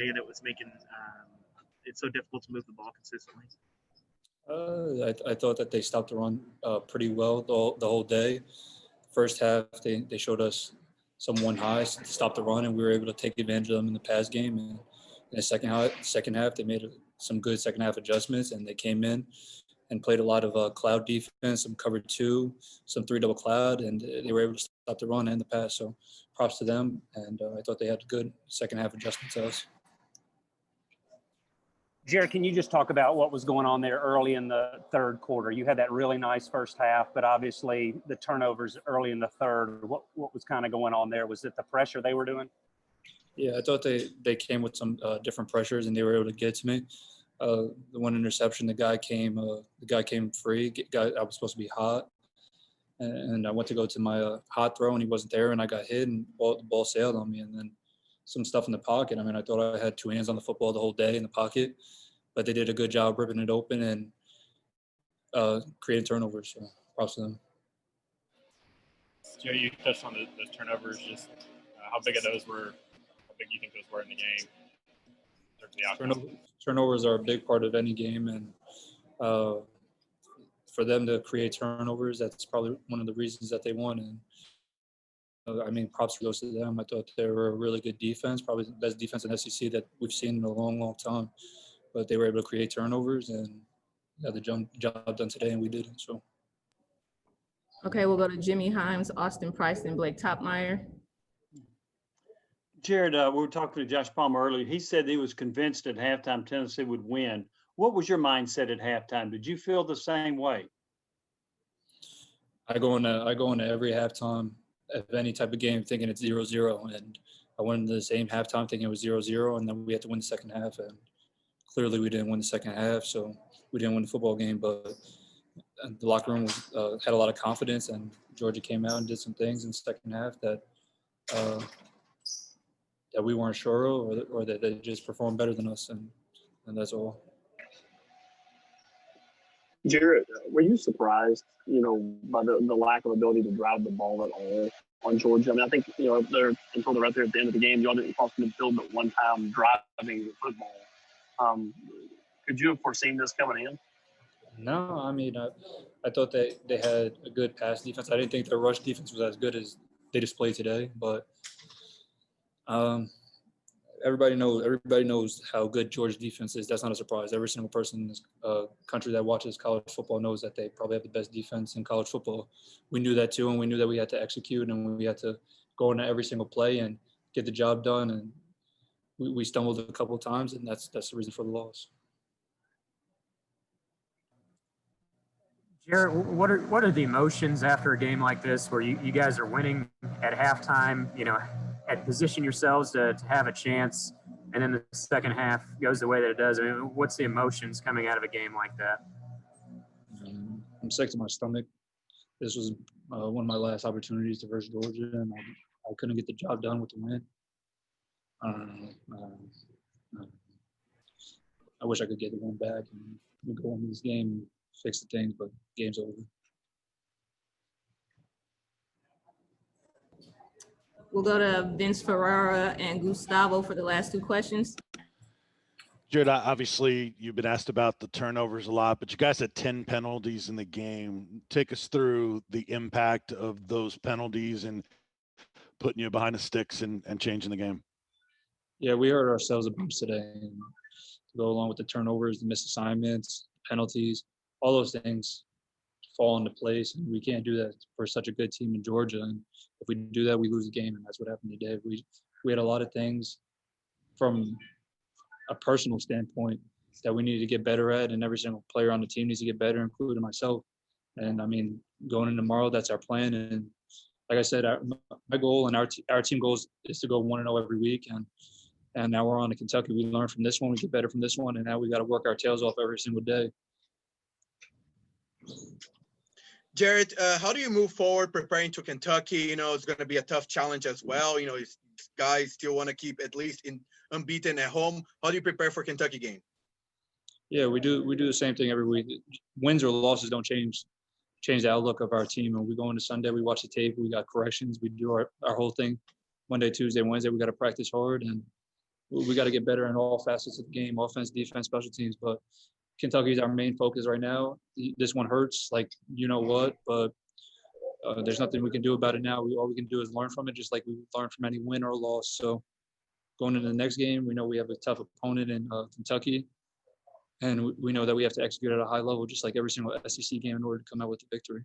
today that was making it so difficult to move the ball consistently? I thought that they stopped the run pretty well the whole day. First half, they showed us some one highs to stop the run, and we were able to take advantage of them in the pass game. And in the second half, they made some good second half adjustments, and they came in and played a lot of cloud defense, some cover two, some 3-double cloud, and they were able to stop the run and the pass. So props to them, and I thought they had good second half adjustments to us. Jarrett, can you just talk about what was going on there early in the third quarter? You had that really nice first half, but obviously the turnovers early in the third. What was kind of going on there? Was it the pressure they were doing? Yeah, I thought they came with some different pressures, and they were able to get to me. The one interception, the guy came free. I was supposed to be hot, and I went to go to my hot throw, and he wasn't there, and I got hit, and the ball sailed on me, and then some stuff in the pocket. I mean, I thought I had two hands on the football the whole day in the pocket, but they did a good job ripping it open and creating turnovers. So props to them. Joe, you touched on those turnovers. Just how big of those were? How big do you think those were in the game? Turnovers are a big part of any game, and for them to create turnovers, that's probably one of the reasons that they won. And I mean, props goes to them. I thought they were a really good defense, probably the best defense in SEC that we've seen in a long, long time. But they were able to create turnovers and got the job done today, and we did it. So. Okay, we'll go to Jimmy Himes, Austin Price, and Blake Topmeyer. Jarrett, we were talking to Josh Palmer earlier. He said he was convinced at halftime Tennessee would win. What was your mindset at halftime? Did you feel the same way? I go into every halftime of any type of game thinking it's 0-0, and I went into the same halftime thinking it was 0-0, and then we had to win the second half, and clearly we didn't win the second half, so we didn't win the football game. But the locker room had a lot of confidence, and Georgia came out and did some things in the second half that we weren't sure of, or that they just performed better than us, and that's all. Jarrett, were you surprised, by the lack of ability to drive the ball at all on Georgia? I mean, I think, they're until they're right there at the end of the game, y'all didn't cross midfield but one time driving the football. Could you have foreseen this coming in? No, I mean, I thought they had a good pass defense. I didn't think their rush defense was as good as they displayed today, but everybody knows how good Georgia's defense is. That's not a surprise. Every single person in this country that watches college football knows that they probably have the best defense in college football. We knew that too, and we knew that we had to execute, and we had to go into every single play and get the job done. And we stumbled a couple of times, and that's the reason for the loss. Jarrett, what are the emotions after a game like this where you guys are winning at halftime, at position yourselves to have a chance, and then the second half goes the way that it does? I mean, what's the emotions coming out of a game like that? I'm sick to my stomach. This was one of my last opportunities to versus Georgia, and I couldn't get the job done with the win. I wish I could get the win back and go into this game and fix the things, but game's over. We'll go to Vince Ferrara and Gustavo for the last two questions. Jared, obviously you've been asked about the turnovers a lot, but you guys had 10 penalties in the game. Take us through the impact of those penalties and putting you behind the sticks and changing the game. Yeah, we hurt ourselves a bunch today. And to go along with the turnovers, the missed assignments, penalties, all those things fall into place, and we can't do that for such a good team in Georgia. And if we do that, we lose the game, and that's what happened today. We had a lot of things from a personal standpoint that we needed to get better at, and every single player on the team needs to get better, including myself. And I mean, going in tomorrow, that's our plan. And like I said, my goal and our team goal is to go 1-0 every week. And now we're on to Kentucky. We learn from this one, we get better from this one, and now we got to work our tails off every single day. Jarrett, how do you move forward preparing to Kentucky? It's going to be a tough challenge as well. Guys still want to keep at least unbeaten at home. How do you prepare for Kentucky game? Yeah, we do the same thing every week. Wins or losses don't change the outlook of our team. And we go into Sunday, we watch the tape, we got corrections, we do our whole thing. Monday, Tuesday, Wednesday, we got to practice hard, and we got to get better in all facets of the game, offense, defense, special teams. But Kentucky is our main focus right now. This one hurts, like you know what, but there's nothing we can do about it now. All we can do is learn from it, just like we learn from any win or loss. So going into the next game, we know we have a tough opponent in Kentucky, and we know that we have to execute at a high level, just like every single SEC game, in order to come out with the victory.